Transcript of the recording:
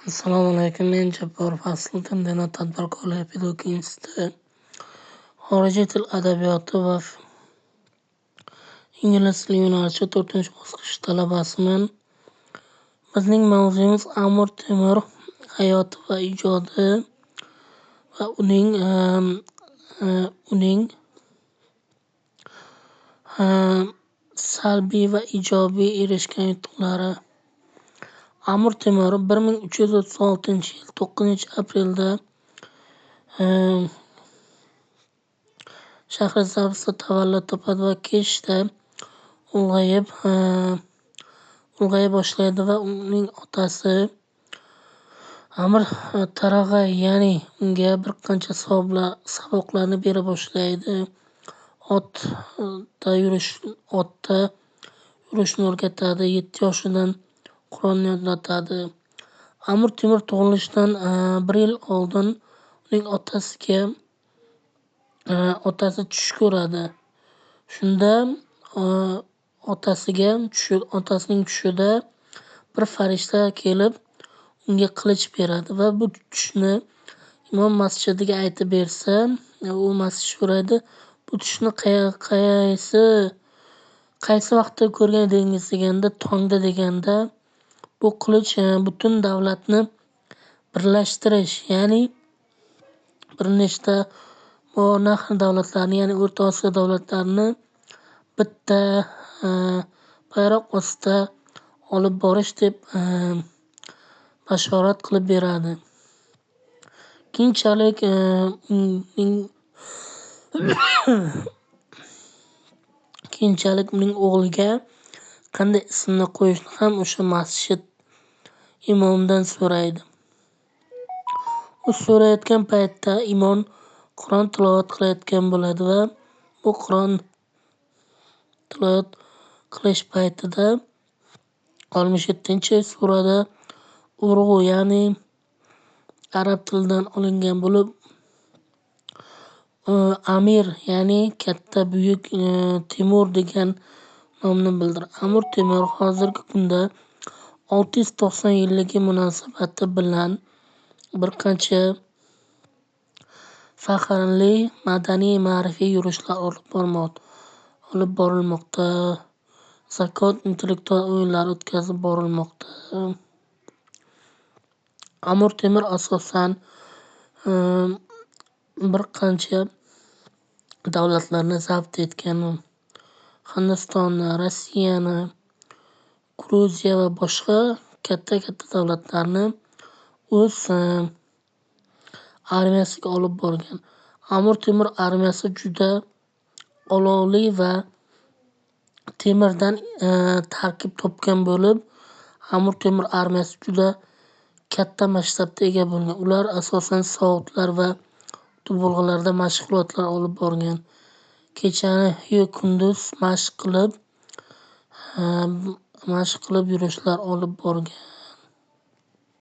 Assalomu alaykum. Men Jabbor Fasliddin, Denot tadbirkorlik pedagogika instituti xorijiy til adabiyoti va ingliz tili yo'nalishi 4-bosqich talabasiman. Bizning mavzuimiz Amir Temur hayoti va ijodi va uning salbiy va ijobiy erishgan yutuqlari. Amir Temur 1336-yil 9-aprelda Shahrisabzda tavallud topadi va kechda ulg'ayib boshlaydi va uning otasi Amir Tarag'ay ya'ni unga bir qancha saboqlarni bera boshlaydi. Otda yurishni o'rgatadi. 7 yoshidan Qur'onni yodlatadi. Amir Temur tug'ilishidan 1 yil oldin uning otasi tush ko'radi. Shunda otasining tushida bir farishta kelib unga qilich beradi va bu tushni imom masjidiga aytib bersa, u masjid so'raydi, bu tushni qaysi vaqtda ko'rgan edingiz deganda, tongda deganda, bu qilich butun davlatni birlashtirish, ya'ni bir nechta Nahr davlatlarini, ya'ni O'rta Osiyo davlatlarini bitta bayroq ostida olib borish deb bashorat qilib beradi. Keyinchalik uning o'g'liga qanday ismni qo'yishni ham o'sha masjid imomidan so'raydi. U so'rayotgan paytda imom Qur'on tilovat qilayotgan bo'ladi va bu Qur'on tilovat qilish paytida 67-surada urg'u, ya'ni arab tilidan olingan bo'lib, Amir, ya'ni katta, buyuk, Temur degan nomni bildiradi. Amir Temur hozirgi kunda 690 yilligi munosabati bilan bir qancha faxrli madaniy ma'rifiy yurishlar olib borilmoqda. Zakot intellektual o'yinlari o'tkazib borilmoqda. Amir Temur asosan bir qancha davlatlarni zabt etgan. Hindistonni, Rossiyani, Gruziya va boshqa katta davlatlarni o'z armiyasiga olib borgan. Amir Temur armiyasi juda olovli va temirdan tarkib topgan bo'lib, Amir Temur armiyasi juda katta masshtabga ega bo'lgan. Ular asosan soatlar va dubulg'alarda mashg'ulotlar olib borgan. Kechani kunduz mashq qilib yurishlar olib borgan.